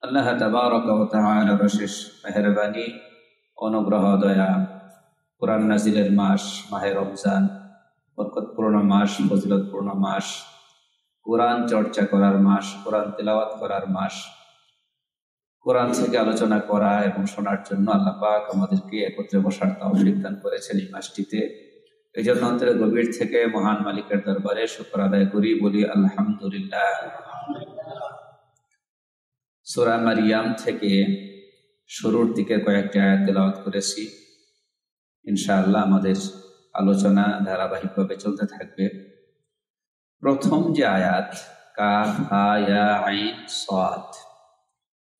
আল্লাহ তাবারাকা ওয়া তাআলার অশেষ মেহেরবানি, অনুগ্রহ, দয়া। কুরআন নাজিলের মাস মাহে রমজান, বরকতপূর্ণ মাস, ফজিলতপূর্ণ মাস, কোরআন চর্চা করার মাস, কোরআন তেলাওয়াত করার মাস, কোরআন থেকে আলোচনা করা এবং শোনার জন্য আল্লাহ পাক আমাদেরকে একত্রে বসার তৌফিক দান করেছেন এই মাসটিতে। এই জন্য অন্তরে গভীর থেকে মহান মালিকের দরবারে শুকর আদায় করি, বলি আলহামদুলিল্লাহ। সূরা মারিয়াম থেকে শুরুর দিকে কয়েকটি আয়াত তেলাওয়াত করেছি। ইনশাআল্লাহ আমাদের আলোচনা ধারাবাহিকভাবে চলতে থাকবে। প্রথম যে আয়াত, কাফ হা ইয়া আইন সাদ,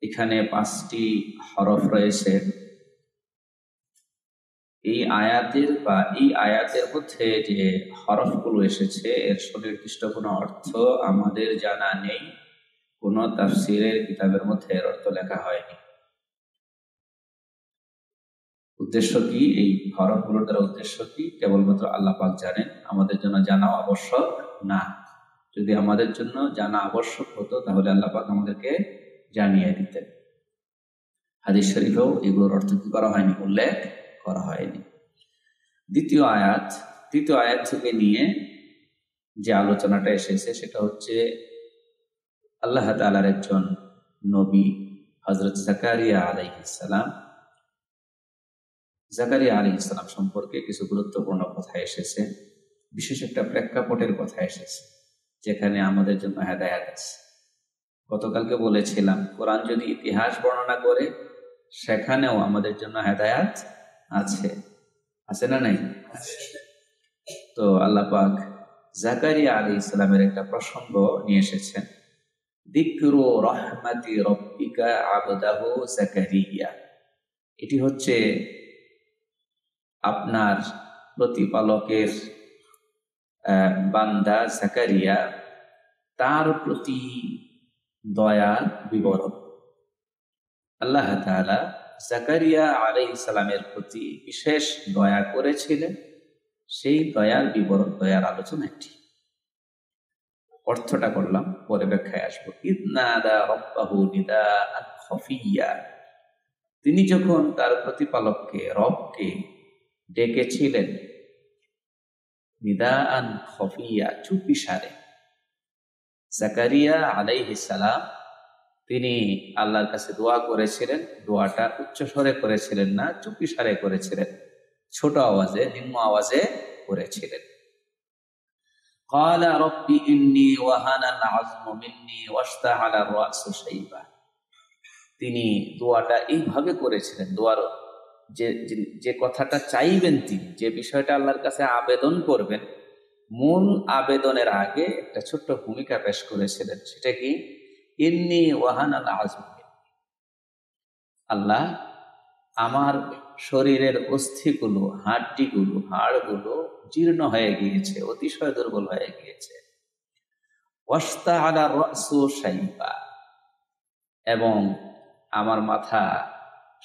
এখানে 5টি হরফ রয়েছে। এই আয়াতের মধ্যে যে হরফগুলো এসেছে এর সুনির্দিষ্ট কোনো অর্থ আমাদের জানা নেই, কোনো তাফসীরের কিতাবের মধ্যে এর অর্থ লেখা হয়নি। উদ্দেশ্য কি, এই হরফগুলোর দ্বারা উদ্দেশ্য কি, কেবলমাত্র আল্লাহ পাক জানেন। আমাদের জন্য জানা আবশ্যক না। যদি আমাদের জন্য জানা আবশ্যক হতো তাহলে আল্লাহ পাক আমাদেরকে জানিয়ে দিতেন। হাদিস শরীফেও এগুলোর অর্থ কি করা হয়নি, উল্লেখ করা হয়নি। তৃতীয় আয়াত থেকে নিয়ে যে আলোচনাটা এসেছে সেটা হচ্ছে আল্লাহ তাআলার একজন নবী হযরত জাকারিয়া আলাইহিস সালাম সম্পর্কে কিছু গুরুত্বপূর্ণ কথা এসেছে। বিশেষ একটা প্রেক্ষাপটের কথা এসেছে যেখানে আমাদের জন্য হেদায়েত আছে। গতকালকে বলেছিলাম, কোরআন যদি ইতিহাস বর্ণনা করে সেখানেও আমাদের জন্য হেদায়েত আছে, আছে না নাই? তো আল্লাহ পাক জাকারিয়া আলাইহিস সালামের একটা প্রসঙ্গ নিয়ে এসেছেন। যিকরু রাহমাতি রাব্বিকা আবদাহু জাকারিয়া। এটি হচ্ছে আপনার প্রতিপালকের বান্দা জাকারিয়া, তার প্রতি দয়ার বিবরণ। আল্লাহ তাআলা জাকারিয়া আলাইহিস সালামের প্রতি বিশেষ দয়া করেছিলেন, সেই দয়ার বিবরণ, দয়ার আলোচনা এটি। অর্থটা করলাম, পরে ব্যাখ্যায় আসবো। ইদনাদা রাব্বাহু নিদাআন খাফিয়্যা, তিনি যখন তার প্রতিপালককে, রবকে ডেকেছিলেন, নিদাআন খাফিয়্যা, চুপিসারে। জাকারিয়া আলাইহিস সালাম তিনি আল্লাহর কাছে দোয়া করেছিলেন। দোয়াটা উচ্চস্বরে করেছিলেন না, চুপিসারে করেছিলেন, ছোট আওয়াজে, নিম্ন আওয়াজে করেছিলেন। ক্বালা রাব্বি ইন্নী ওয়াহানাল আযমু মিন্নী ওয়াশতাআলা আর-রাসু শাইবা। তিনি দোয়াটা এইভাবে করেছিলেন। দোয়ার যে কথাটা চাইবেন, তিনি যে বিষয়টা আল্লাহর কাছে আবেদন করবেন, মূল আবেদনের আগে একটা ছোট্ট ভূমিকা পেশ করেছিলেন। সেটা কি, ইন্নী ওয়াহানাল আযমু, আল্লাহ আমার শরীরের অস্থিগুলো, হাড্ডিগুলো, হাড়গুলো জীর্ণ হয়ে গিয়েছে, অতিশয় দুর্বল হয়ে গিয়েছে। ওয়াশতাআলা আর-রাসু শাইবা, এবং আমার মাথা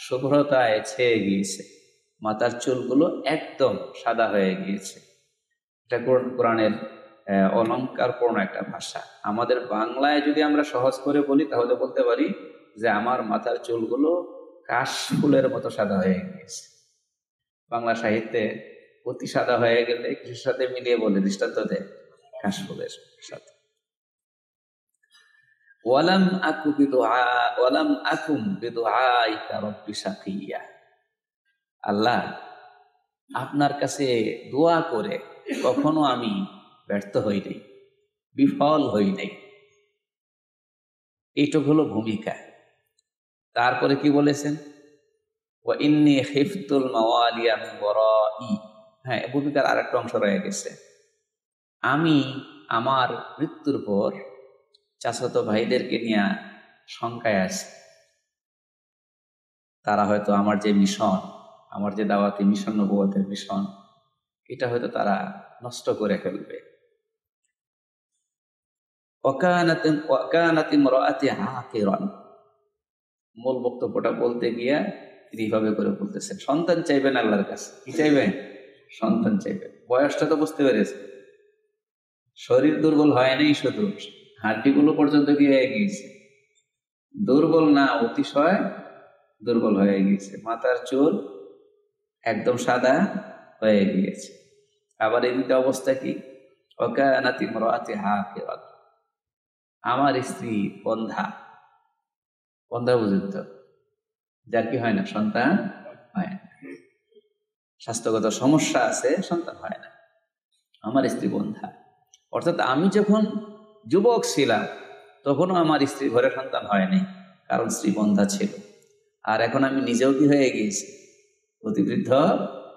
শুভ্রতায় ছেয়ে গিয়েছে, মাথার চুলগুলো একদম সাদা হয়ে গিয়েছে। এটা কোরআনের অলংকারপূর্ণ একটা ভাষা। আমাদের বাংলায় যদি আমরা সহজ করে বলি তাহলে বলতে পারি যে আমার মাথার চুলগুলো কাশফুলের মতো সাদা হয়ে গিয়েছে। বাংলা সাহিত্যে অতি সাদা হয়ে গেলে কিছুর সাথে মিলিয়ে বলে, দৃষ্টান্ত দেয় কাশফুলের সাথে। ওয়ালাম আকুম বিদুআইকা রাব্বি শাকিয়্যা, আল্লাহ আপনার কাছে দোয়া করে কখনো আমি ব্যর্থ হই নাই, বিফল হই নাই। এইটুকু হলো ভূমিকা। তারপরে কি বলেছেন, ওয়া ইন্নী খিফতুল মাওয়ালিয়া মিন ওয়ারাই। হ্যাঁ, ভূমিকার আরেকটা অংশ রয়ে গেছে। আমি আমার মৃত্যুর পর চাচাতো ভাইদেরকে নিয়ে শঙ্কায় আছি। তারা হয়তো আমার যে মিশন, আমার যে দাওয়াতি মিশন, নবুয়তের মিশন, এটা হয়তো তারা নষ্ট করে ফেলবে। ওয়াকানাত ইমরাআতি আকিরান, মূল বক্তব্যটা বলতে গিয়া তিনি এইভাবে করে বলতেছেন, সন্তান চাইবেন আল্লাহর কাছে। কি চাইবেন? সন্তান চাইবেন। বয়সটা তো বুঝতে পেরেছে, শরীর দুর্বল হয় নাই, শুধু হাড্ডিগুলো পর্যন্ত গিয়ে গিয়েছে, দুর্বল না, অতিশয় দুর্বল হয়ে গিয়েছে, মাথার চুল একদম সাদা হয়ে গিয়েছে। আবার এদিকে অবস্থা কি, ওয়াকানাত ইমরাতি হাকিরাত, আমার স্ত্রী বন্ধা। বন্ধা বুঝেন তো, যার কি হয় না, সন্তান হয় না, স্বাস্থ্যগত সমস্যা আছে, সন্তান হয় না, আমার স্ত্রী বন্ধা। অর্থাৎ আমি যখন যুবক ছিলাম তখনও আমার স্ত্রী ঘরে সন্তান হয়নি, কারণ স্ত্রী বন্ধা ছিল। আর এখন আমি নিজেও কি হয়ে গিয়েছি, অতিবৃদ্ধ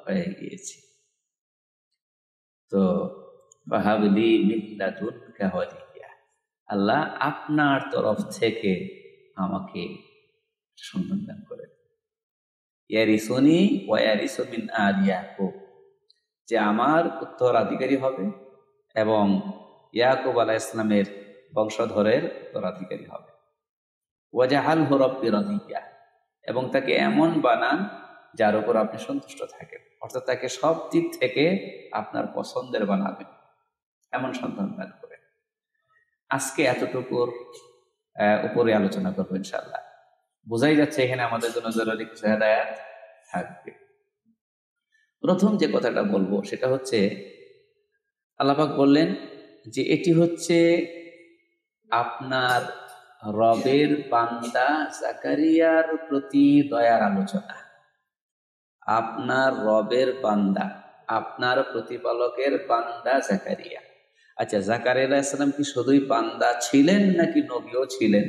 হয়ে গিয়েছি। তো ফাহাবলি মিন লাদুনকা ওয়ালিয়্যা, আল্লাহ আপনার তরফ থেকে আমাকে সন্তান দান করেন। ইয়ারিসুনি ওয়া ইয়ারিসু মিন আলি ইয়াকুব, যে আমার উত্তরাধিকারী হবে এবং ইয়াকুব আলাইহিস সালামের বংশধরের উত্তরাধিকারী হবে। ওয়াজআলহু রাব্বি রাদিয়া, এবং তাকে এমন বানান যার উপর আপনি সন্তুষ্ট থাকেন, অর্থাৎ তাকে সব দিক থেকে আপনার পছন্দের বানাবেন, এমন সন্তান দান করেন। আজকে এতটুকুর উপরে আলোচনা করবো ইনশাআল্লাহ। বোঝাই যাচ্ছে এখানে আমাদের জন্য জরুরি কিছু হেদায়েত থাকবে। প্রথম যে কথাটা বলবো সেটা হচ্ছে, আল্লাহ পাক বললেন যে এটি হচ্ছে আপনার রবের বান্দা জাকারিয়ার প্রতি দয়ার আলোচনা। আপনার রবের বান্দা, আপনার প্রতিপালকের বান্দা জাকারিয়া। আচ্ছা, জাকারিয়া আলাইহিস সালাম কি শুধুই বান্দা ছিলেন নাকি নবীও ছিলেন?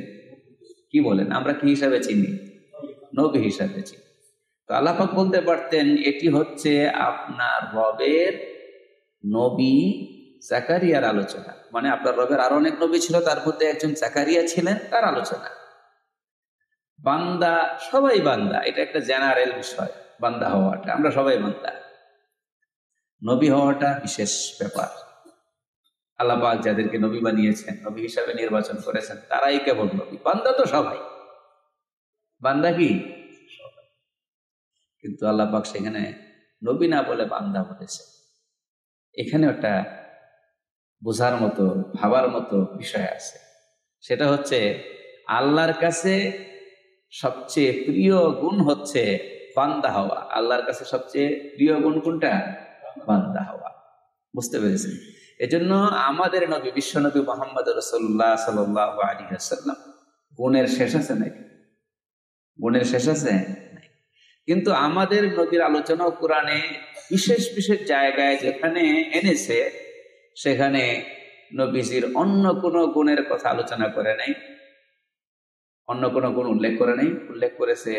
কি বলেন, আমরা কি হিসাবে চিনি? নবী হিসাবে চিনি। তো আল্লাহ পাক বলতে পারতেন এটি হচ্ছে আপনার রবের নবী জাকারিয়ার আলোচনা, মানে আপনার রবের আরো অনেক নবী ছিল, তার মধ্যে একজন জাকারিয়া ছিলেন, তার আলোচনা। বান্দা, সবাই বান্দা, এটা একটা জেনারেল বিষয়। বান্দা হওয়াটা, আমরা সবাই বান্দা। নবী হওয়াটা বিশেষ ব্যাপার। আল্লাহ পাক যাদেরকে নবী বানিয়েছেন, নবী হিসাবে নির্বাচন করেছেন, তারাই কেবল নবী। বান্দা তো সবাই, বান্দা কি সবাই। কিন্তু আল্লাহ পাক সেখানে নবী না বলে বান্দা বলেছে। এখানে একটা বোঝার মতো, ভাবার মতো বিষয় আছে। সেটা হচ্ছে আল্লাহর কাছে সবচেয়ে প্রিয় গুণ হচ্ছে বান্দা হওয়া। আল্লাহর কাছে সবচেয়ে প্রিয় গুণ কোনটা? বান্দা হওয়া। বুঝতে পেরেছেন? এজন্য আমাদের নবী বিশ্ব নবী মুহাম্মদ রাসূলুল্লাহ সাল্লাল্লাহু আলাইহি ওয়াসাল্লাম গুণের শেষ আছে নাকি? গুণের শেষ আছে? কিন্তু আমাদের নবীর আলোচনা কোরআনে বিশেষ বিশেষ জায়গায় যেখানে এনেছে, সেখানে নবীজির অন্য কোনো গুণের কথা আলোচনা করে নাই, অন্য কোনো গুণ উল্লেখ করে নাই। উল্লেখ করেছে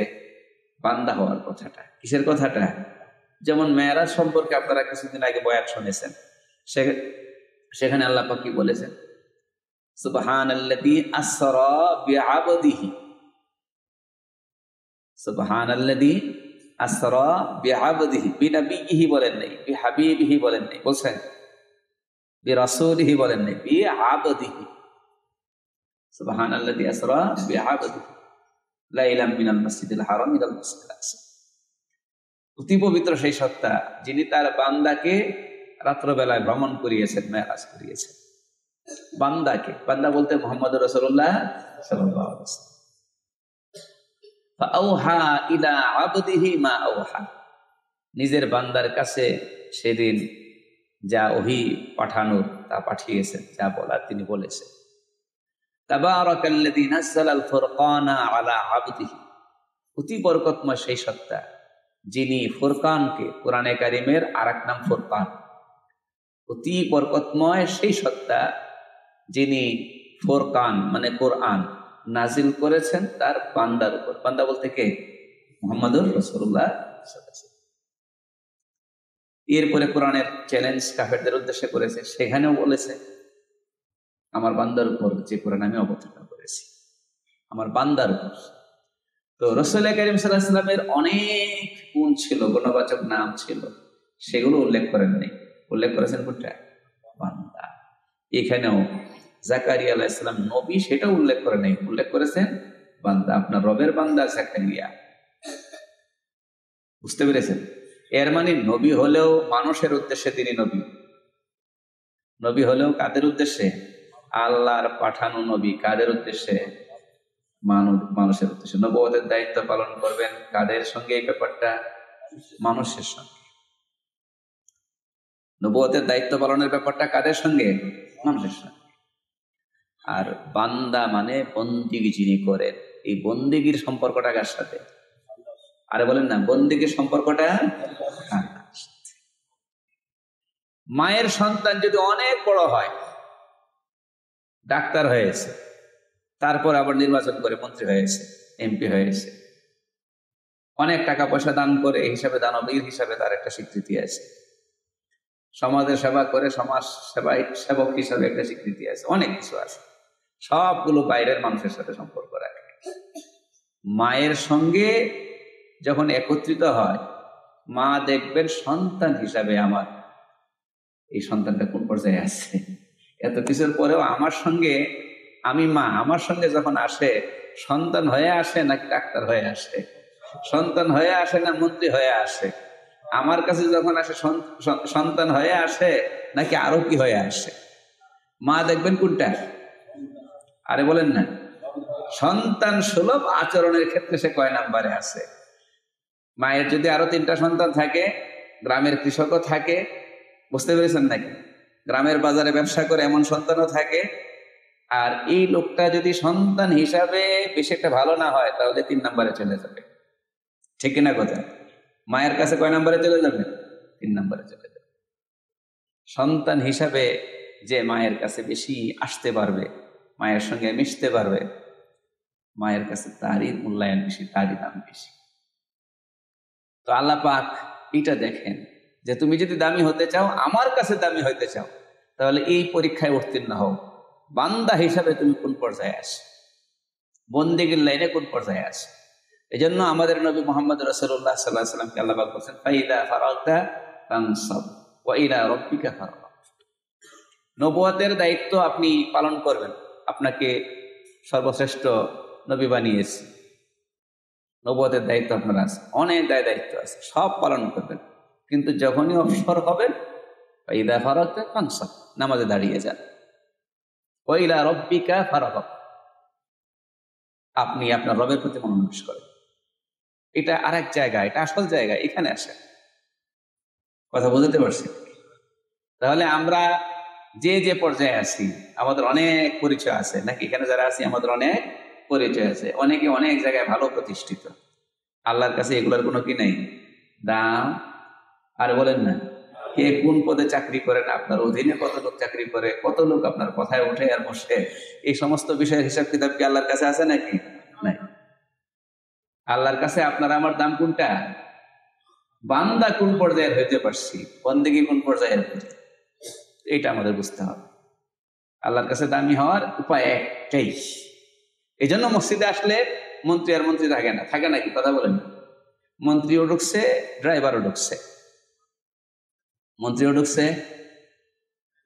বান্দা হওয়ার কথাটা। কিসের কথাটা? যেমন মেরাজ সম্পর্কে আপনারা কিছুদিন আগে বয়ান শুনেছেন, সেখানে আল্লাহ পাক কি বলেছেন? সুবহানাল্লাযী আসরা বিআবদিহি, সুবহানাল্লাযী আসরা বিআবদিহি, বিনবিহি বলেন নাই, বিহাবিবিহি বলেন নাই, বলছেন বিরাসূলিহি বলেন নাই, বিআবদিহি। সুবহানাল্লাযী আসরা বিআবদিহি লাইলাম মিনাল মাসজিদিল হারাম ইলাল মাসজিদিল আকসা। অতি পবিত্র সেই সত্তা যিনি তার বান্দাকে রাত্রবেলায় ভ্রমণ করিয়েছেন, মেরাজ করিয়েছেন। বান্দাকে, বান্দা বলতে মুহাম্মদুর রাসূলুল্লাহ সাল্লাল্লাহু আলাইহি ওয়াসাল্লাম। ফাআওহা ইলা আবদিহি মা আওহা, নিজের বান্দার কাছে সেদিন যা ওহী পাঠানোর তা পাঠিয়েছেন, যা বলার তিনি বলেছেন। তাবারাকাল্লাযী নাযালাল ফুরকানা আলা আবদিহি, অতি বরকতময় সেই সত্তা যিনি ফুরকানকে, কোরআনে কারিমের আরেক নাম ফুরকান, অতি বরকতময় সেই সত্তা যিনি ফুরকান মানে কোরআন নাজিল করেছেন তার বান্দার উপর। বান্দা বলতে কে? মুহাম্মদুর রাসূলুল্লাহ সাল্লাল্লাহু আলাইহি ওয়াসাল্লাম। এরপরে কোরআনের চ্যালেঞ্জ কাফেরদের উদ্দেশ্যে করেছে, সেখানেও বলেছে আমার বান্দার উপর যে কোরআন আমি অবতীর্ণ করেছি, আমার বান্দার উপর। তো রাসূল কারীম সাল্লাল্লাহু আলাইহি ওয়াসাল্লামের অনেক গুণ ছিল, গুণবাচক নাম ছিল, সেগুলো উল্লেখ করেন নাই। উল্লেখ করেছেন কোনটা? বান্দা। এখানেও জাকারিয়া আলাইহিস সালাম নবী, সেটা উল্লেখ করে নাই, উল্লেখ করেছেন বান্দা, আপনার রবের বান্দা জাকারিয়া। বুঝতে পেরেছেন? এর মানে নবী হলেও মানুষের উদ্দেশ্যে তিনি নবী, নবী হলেও কাদের উদ্দেশ্যে? আল্লাহর পাঠানো নবী। কাদের উদ্দেশ্যে? মানুষের উদ্দেশ্যে। নবুয়তের দায়িত্ব পালন করবেন কাদের সঙ্গে? এই ব্যাপারটা মানুষের সঙ্গে। নবুয়তের দায়িত্ব পালনের ব্যাপারটা কাদের সঙ্গে? মানুষের সঙ্গে। আর বান্দা মানে বন্দিগি যিনি করেন, এই বন্দিগির সম্পর্কটা কার সাথে? আরে বলেন না, বন্দিগির সম্পর্কটা মায়ের সন্তান যদি অনেক বড় হয়, ডাক্তার হয়েছে, তারপর আবার নির্বাচন করে মন্ত্রী হয়েছে, এমপি হয়েছে, অনেক টাকা পয়সা দান করে, এই হিসাবে দানবীর হিসাবে তার একটা স্বীকৃতি আছে, সমাজের সেবা করে সমাজ সেবক হিসাবে একটা স্বীকৃতি আছে, অনেক কিছু আছে, সবগুলো বাইরের মানুষের সাথে সম্পর্ক রাখে। মায়ের সঙ্গে যখন একত্রিত হয়, মা দেখবেন সন্তান হিসাবে আমার এই সন্তানটা কোন পর্যায়ে আছে। এত কিছুর পরেও আমার সঙ্গে, আমি মা, আমার সঙ্গে যখন আসে, সন্তান হয়ে আসে নাকি ডাক্তার হয়ে আসে? সন্তান হয়ে আসে না মন্ত্রী হয়ে আসে? আমার কাছে যখন আসে সন্তান হয়ে আসে নাকি আরো কি হয়ে আসে? মা দেখবেন কোনটা? আরে বলেন না, সন্তান সুলভ আচরণের ক্ষেত্রে সে কয় নাম্বারে আছে? মায়ের যদি আরো 3টা সন্তান থাকে, গ্রামের কৃষকও থাকে, বুঝতে পেরেছেন নাকি? গ্রামের বাজারে ব্যবসা করে এমন সন্তানও থাকে। আর এই লোকটা যদি সন্তান হিসাবে বেশি একটা ভালো না হয়, তাহলে 3 নাম্বারে চলে যাবে। ঠিক কিনা কথা? মায়ের কাছে কয় নাম্বারে চলে যাবে? 3 নাম্বারে চলে যাবে। সন্তান হিসাবে যে মায়ের কাছে বেশি আসতে পারবে, মায়ের সঙ্গে মিশতে পারবে, মায়ের কাছে তারই মূল্যায়ন বেশি, তারই দাম বেশি। তো আল্লাহ পাক এটা দেখেন যে তুমি যদি দামি হতে চাও, আমার কাছে দামি হইতে চাও, তাহলে এই পরীক্ষায় উত্তীর্ণ হও। বান্দা হিসাবে তুমি কোন পর্যায়ে আসো, বন্দেগীর লাইনে কোন পর্যায়ে আসো। এই জন্য আমাদের নবী মুহাম্মদ রাসূলুল্লাহ সাল্লাল্লাহু আলাইহি ওয়াসাল্লামকে আল্লাহ পাক বলেছেন, ফাইদা ফারাগতা ফানসাব ওয়া ইলা রাব্বিকা ফারগাব। নবুয়তের দায়িত্ব আপনি পালন করবেন, আপনাকে সর্বশ্রেষ্ঠ নবী বানিয়েছে। নবুয়তের দায়িত্ব আপনার আছে, অনেক দায়িত্ব আছে, সব পালন করবেন। কিন্তু যখনই অবসর হবেন, ফাইদা ফারাগতা ফানসাব, নামাজে দাঁড়িয়ে যান। ওয়া ইলা রাব্বিকা ফারগাব, আপনি আপনার রবের প্রতি মনোনিবেশ করেন। এটা আরেক জায়গা, এটা আসল জায়গা, এখানে আসে। কথা বুঝতে পারছি? তাহলে আমরা যে যে পর্যায়ে আছি, আমাদের অনেক পরিচয় আছে নাকি? এখানে যারা আছি আমাদের অনেক পরিচয় আছে, অনেকে অনেক জায়গায় ভালো প্রতিষ্ঠিত। আল্লাহর কাছে এগুলোর কোনো কি নেই, দাম। আর বলেন না, কে কোন পদে চাকরি করেন, আপনার অধীনে কত লোক চাকরি করে, কত লোক আপনার কথায় উঠে আর বসে, এই সমস্ত বিষয়ের হিসাব কিতাব কি আল্লাহর কাছে আছে নাকি? নাই। আল্লাহর কাছে আপনার আমার দাম কোনটা? বান্দা কোন পর্যায়ের হইতে পারছি, বন্দেগী কোন পর্যায়ের, এইটা আমাদের বুঝতে হবে। আল্লাহর কাছে দামি হওয়ার উপায় একটাই। এই জন্য মসজিদে আসলে মন্ত্রী আর মন্ত্রী থাকে না, থাকে নাকি? কথা বলেন। মন্ত্রীও ঢুকছে, ড্রাইভারও ঢুকছে, মন্ত্রীও ঢুকছে,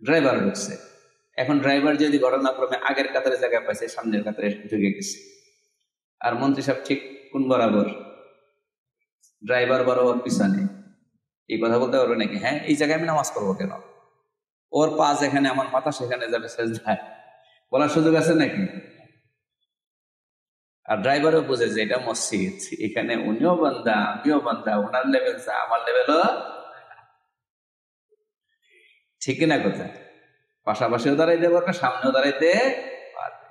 ড্রাইভারও ঢুকছে। এখন ড্রাইভার যদি ঘটনাক্রমে আগের কাতারে জায়গায় পাইছে, সামনের কাতারে ঢুকে গেছে, আর মন্ত্রী সাহেব ঠিক কোন বরাবর? ড্রাইভার বরাবর পিছনে। এই কথা বলতে পারবে নাকি? হ্যাঁ, এই জায়গায় আমি নামাজ পড়বো কেন? ওর পা যেখানে আমার মাথা সেখানে যাবে সেজদায়, বলার সুযোগ আছে নাকি? আর ড্রাইভারও বুঝে যে এটা মসজিদ, এখানে উনিও বান্দা আমিও বান্দা, ওনার লেভেল আমার লেভেলও ঠিক না কথা? পাশাপাশিও দাঁড়াইতে পারবে, সামনেও দাঁড়াইতে পারবে।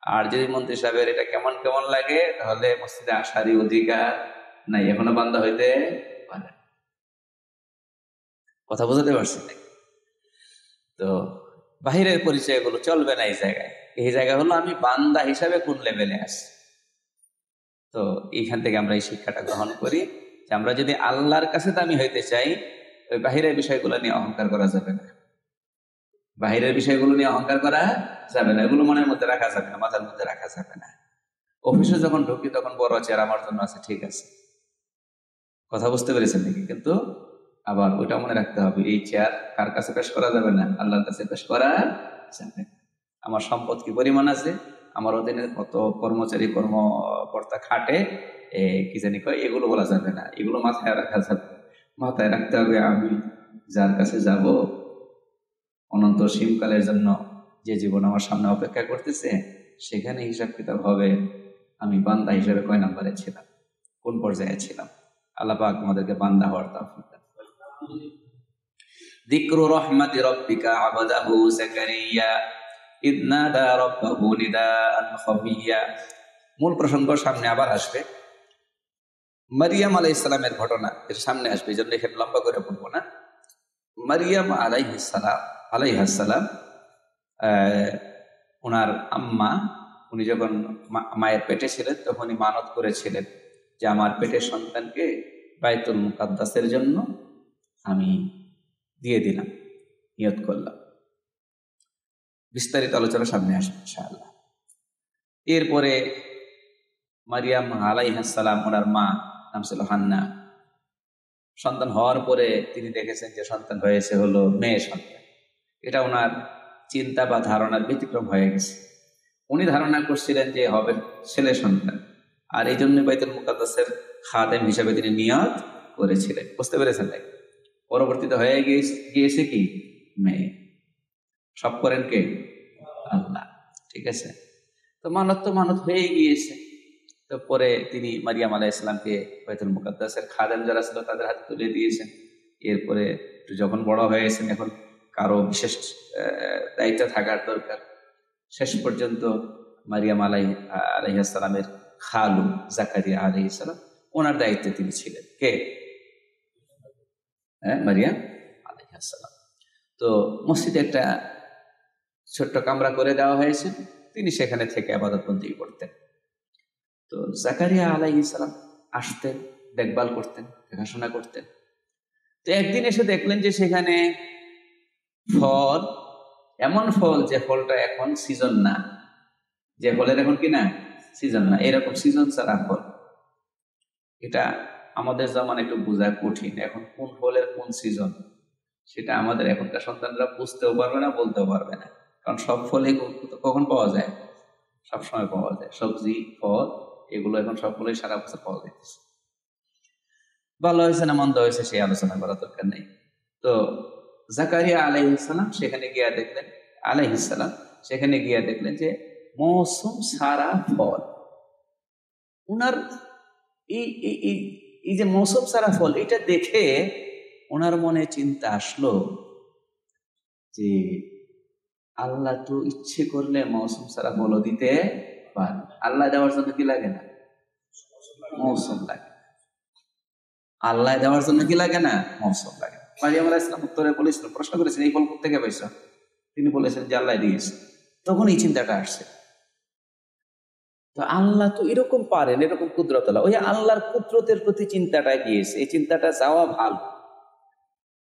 আর যদি মন্ত্রী সাহেবের এটা কেমন কেমন লাগে, তাহলে মসজিদে আসারই অধিকার নাই, এখনো বান্দা হইতে পারে। কথা বুঝতে পারছি না? তো বাহিরের পরিচয় গুলো চলবে না এই জায়গায়। এই জায়গা হলো আমি বান্দা হিসাবে কোন লেভেলে আসি। তো এইখান থেকে আমরা এই শিক্ষাটা গ্রহণ করি যে আমরা যদি আল্লাহর কাছে দামি হইতে চাই, ওই বাহিরের বিষয়গুলো নিয়ে অহংকার করা যাবে না। বাহিরের বিষয়গুলো নিয়ে অহংকার করা যাবে না, এগুলো মনের মধ্যে রাখা যাবে না, মাথার মধ্যে রাখা যাবে না। অফিসে যখন ঢুকি তখন বড় চেয়ার আমার জন্য আছে, ঠিক আছে, কথা বুঝতে পেরেছেন নাকি? কিন্তু আবার ওইটা মনে রাখতে হবে, এই চেয়ার কার কাছে পেশ করা যাবে না, আল্লাহর কাছে পেশ করা যাবে। আমার সম্পদ কি পরিমাণ আছে, আমার অধীনে কত কর্মচারী কর্মকর্তা খাটে, কি জানি কয়, এগুলো বলা যাবে না, এগুলো মাথায় রাখা যাবে। মাথায় রাখতে হবে আমি যার কাছে যাব, অনন্ত সীমকালের জন্য যে জীবন আমার সামনে অপেক্ষা করতেছে, সেখানে হিসাব কিতাব হবে। আমি বান্দা হিসেবে কয় নম্বরে ছিলাম, কোন পর্যায়ে ছিলাম। আল্লাহ পাক আমাদেরকে বান্দা হওয়ার তৌফিক দান করুন। যিকরু রাহমাতি রাব্বিকা আবদাহু যাকারিয়া ইয নাদা রাব্বাহু নিদাআন খাফিয়্যা। মূল প্রসঙ্গ সামনে আবার আসবে, মারিয়াম আলাইহিস সালামের ঘটনা এর সামনে আসবে, এই জন্য এখানে লম্বা করে বলবো না। মারিয়াম আলাইহিস সালাম ওনার আম্মা, উনি যখন মায়ের পেটে ছিলেন তখনই মানত করেছিলেন যে আমার পেটের সন্তানকে বাইতুল মুকাদ্দাসের জন্য আমি দিয়ে দিলাম, নিয়ত করলাম। বিস্তারিত আলোচনা সামনে আসবে ইনশাআল্লাহ। এরপরে মারিয়াম আলাইহিস সালাম, ওনার মা নাম ছিল হান্না, সন্তান হওয়ার পরে তিনি দেখেছেন যে সন্তান হয়েছে হলো মেয়ে সন্তান। এটা ওনার চিন্তা বা ধারণার ব্যতিক্রম হয়ে গেছে। উনি ধারণা করছিলেন যে হবে ছেলে সন্তান, আর এই জন্য বাইতুল মুকাদ্দাসের খাদেম হিসেবে তিনি নিয়ত করেছিলেন। বুঝতে পেরেছেন? তাই পরবর্তীতে হয়ে গিয়েছে কি মেয়ে। সব করেন কে? আল্লাহ। ঠিক আছে, তো মানত হয়ে গিয়েছে। তো পরে তিনি মারিয়াম আলাইহিস সালামকে বাইতুল মুকাদ্দাসের খাদেম যারা ছিল তাদের হাতে তুলে দিয়েছেন। এরপরে যখন বড় হয়েছেন, এখন কারো বিশেষ দায়িত্ব থাকার দরকার। শেষ পর্যন্ত মারিয়াম আলাইহিস সালামের খালু জাকারিয়া আলাইহিস সালাম, ওনার দায়িত্বে তিনি ছিলেন। কে? মারিয়াম আলাইহিস সালাম। তো মসজিদে একটা ছোট্ট কামরা করে দেওয়া হয়েছে, তিনি সেখানে থেকে ইবাদতবন্দি করতেন। তো জাকারিয়া আলাইহিস সালাম আসতেন, দেখভাল করতেন, দেখাশোনা করতেন। তো একদিন এসে দেখলেন যে সেখানে ফল, এমন ফল যে ফলটা এখন সিজন না, যে ফলের এখন কি না সিজন না, এরকম সিজন ছাড়া ফল। এটা আমাদের যেমন একটু বোঝা কঠিন, এখন কোন ফলের কোন সিজন সেটা আমাদের এখনকার সন্তানরা বুঝতেও পারবে না, বলতেও পারবে না। কারণ সব ফলে কখন পাওয়া যায়? সবসময় পাওয়া যায়। সবজি, ফল, এগুলো এখন সবগুলোই সারা বছর পাওয়া যাইতেছে। ভালো হয়েছে না মন্দ হয়েছে সেই আলোচনা করার দরকার নেই। তো জাকারিয়া আলাইহিস সালাম সেখানে গিয়া দেখলেন যে মৌসুম সারা ফল। ওনার এই যে মৌসুম সারা ফল, এটা দেখে ওনার মনে চিন্তা আসলো যে আল্লাহ তো ইচ্ছে করলে মৌসুম সারা ফলও দিতে পারে। আল্লাহ দেওয়ার জন্য কি লাগে না? মৌসুম লাগে। আল্লাহ দেওয়ার জন্য কি লাগে না? মৌসুম লাগে। মারিয়াম আলাইহিস সালাম উত্তরে বলেছিলেন, প্রশ্ন করেছেন এই ফল কোথেকে পাইছো? তিনি বলেছেন যে আল্লাহ দিয়েছে। তখন এই চিন্তাটা আসছে, তো আল্লাহ তো এরকম পারেন, এরকম কুদরত আল্লাহ, ওই আল্লাহর কুদরতের প্রতি চিন্তাটা গিয়েছে। এই চিন্তাটা যাওয়া ভালো,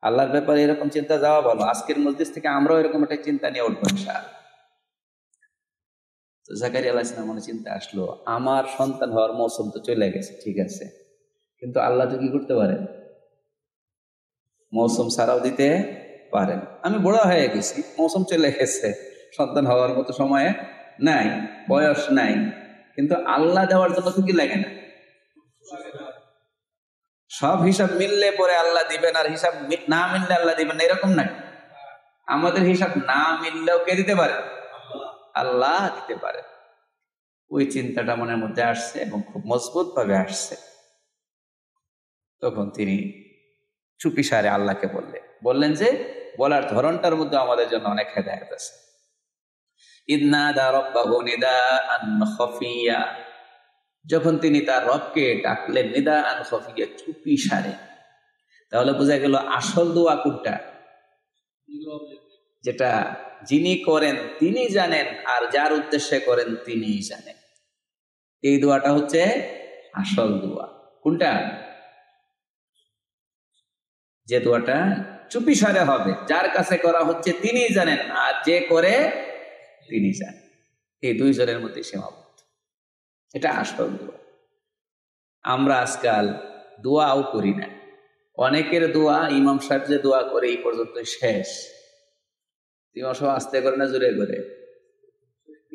আল্লাহর ব্যাপারে এরকম চিন্তা যাওয়া ভালো। আজকের মজলিস থেকে আমরাও এরকম একটা চিন্তা নিয়ে উঠবো ইনশাআল্লাহ। তো জাকারিয়া আলাইহিস সালাম মনে চিন্তা আসলো, আমার সন্তান হওয়ার মৌসুম তো চলে গেছে, ঠিক আছে, কিন্তু আল্লাহ তো কি করতে পারেন? মৌসুম ছাড়াও দিতে পারেন। আমি বড় হয়ে গেছি, মৌসুম চলে গেছে, সন্তান হওয়ার মতো সময় নাই, বয়স নাই, কিন্তু আল্লাহ দেওয়ার জন্য তো কি লাগে না? সব হিসাব মিললে পরে আল্লাহ দিবেন, আর হিসাব না মিললে আল্লাহ দিবেন না, এরকম নাই। আমাদের হিসাব না মিললেও কে দিতে পারে? আল্লাহ দিতে পারে। ওই চিন্তাটা মনের মধ্যে আসছে এবং খুব মজবুত ভাবে আসছে। তখন তিনি চুপিসারে আল্লাহকে বললেন যে বলার ধরনটার মধ্যে আমাদের জন্য অনেক হেদায়েত আছে। যখন তিনি তার রবকে ডাকলেন নিদাআন খাফিয়া, চুপিসারে, তাহলে বোঝা গেল আসল দোয়া কোনটা? যেটা যিনি করেন তিনি জানেন, আর যার উদ্দেশ্যে করেন তিনিই জানেন। এই দোয়াটা হচ্ছে আসল দোয়া। কোনটা? যে দোয়াটা চুপিসারে হবে, যার কাছে করা হচ্ছে তিনিই জানেন, আর যে করে তিনি জানেন। এই দুইজনের মধ্যে সীমাবদ্ধ, এটা আসল দোয়া। আমরা আজকাল দোয়াও করি না। অনেকের দোয়া ইমাম সাহেব যে দোয়া করে এই পর্যন্ত শেষ। ইমাম সাহেব আস্তে করে না জোরে করে?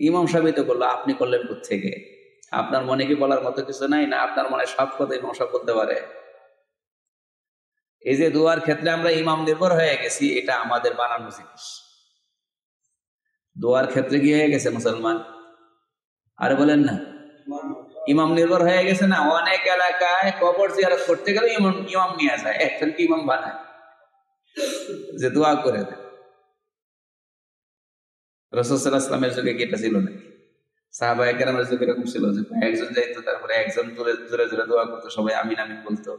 ইমাম সাহেবই তো করলো, আপনি করলেন কোত্থেকে? আপনার মনে কি বলার মতো কিছু নাই? না আপনার মনে সব কথা ইমাম সাহেব বলতে পারে? এই যে দোয়ার ক্ষেত্রে আমরা ইমাম নির্ভর হয়ে গেছি, এটা আমাদের বানানো জিনিস। দোয়ার ক্ষেত্রে কি হয়ে গেছে মুসলমান? আরে বলেন না, ইমাম নির্ভর হয়ে গেছে না, অনেক এলাকায় কবর জিয়ারত করতে গেলে ইমাম নিয়ে যায়, একজনকে ইমাম বানায় যে দোয়া করে দেয়। রাসূল সাল্লাল্লাহু আলাইহি ওয়াসাল্লামের যুগে কি এটা ছিল নাকি? সাহাবায়ে কেরামের যুগে এরকম ছিল যে একজন যাইতো, তারপরে একজন জোরে জোরে জোরে দোয়া করতো, সবাই আমিন আমিন বলতো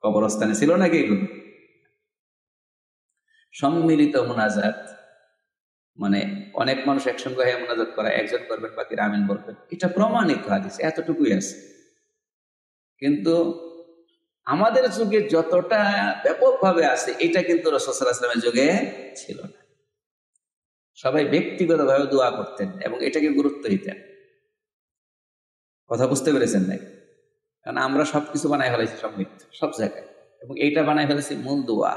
কবরস্থানে, ছিল নাকি এগুলো? সম্মিলিত মুনাজাত মানে অনেক মানুষ একসঙ্গে হয়ে মুনাজাত করা, একজন করবেন বাকিরা আমিন বলবেন, এটা প্রমাণিত হাদিস, এতটুকুই আছে। কিন্তু আমাদের যুগে যতটা ব্যাপকভাবে আছে এটা কিন্তু রাসূল সাল্লাল্লাহু আলাইহি ওয়াসাল্লামের যুগে ছিল না। সবাই ব্যক্তিগতভাবে দোয়া করতেন এবং এটাকে গুরুত্ব দিতেন। কথা বুঝতে পেরেছেন নাকি? কারণ আমরা সবকিছু বানাই ফেলাইছি সমৃদ্ধ সব জায়গায়, এবং এইটা বানাই ফেলেছি মূল দোয়া।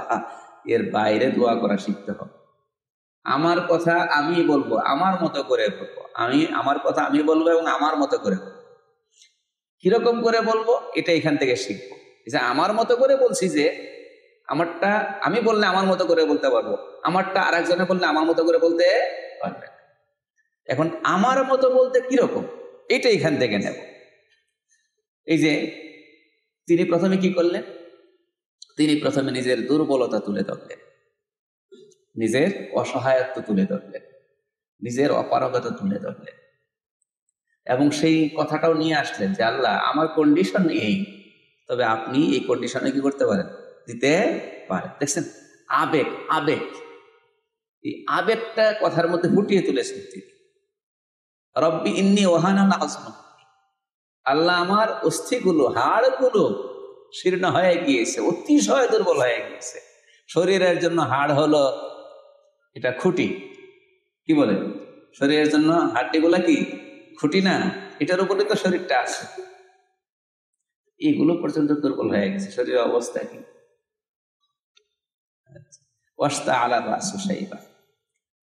এর বাইরে দোয়া করা শিখতে হবে। আমার কথা আমি বলবো, আমার মতো করে বলবো, আমার কথা আমি বলবো এবং আমার মতো করে বলবো। কিরকম করে বলবো এটা এখান থেকে শিখবো। যে আমার মতো করে বলছি, যে আমারটা আমি বললে আমার মতো করে বলতে পারবো, আমারটা আর একজনে বললে আমার মতো করে বলতে পারবে। এখন আমার মতো বলতে কিরকম এটা এখান থেকে নেব। এই যে তিনি প্রথমে কি করলেন, তিনি প্রথমে নিজের দুর্বলতা তুলে ধরলেন, নিজের অসহায়ত্ব তুলে ধরলেন, নিজের অপারগতা তুলে ধরলেন, এবং সেই কথাটাও নিয়ে আসলেন যে আল্লাহ আমার কন্ডিশন এই, তবে আপনি এই কন্ডিশনে কি করতে পারেন, দিতে পারেন। দেখছেন আবেগ, আবেগ, এই আবেগটা কথার মধ্যে ফুটিয়ে তুলেছেন তিনি। রব্বি ইন্নী ওয়াহানা আযমু, আল্লাহ আমার অস্থিগুলো, হাড়গুলো শীর্ণ হয়ে গিয়েছে, অতিশয় দুর্বল হয়ে গিয়েছে। শরীরের জন্য হাড় হলো এটা খুঁটি, কি বলে, শরীরের জন্য হাড্ডিগুলা কি খুঁটি না, এটার উপরে তো শরীরটা আছে। এগুলো পর্যন্ত দুর্বল হয়ে গেছে, শরীরের অবস্থা কি। ওয়াস্তা আলা রাসু শাইবা,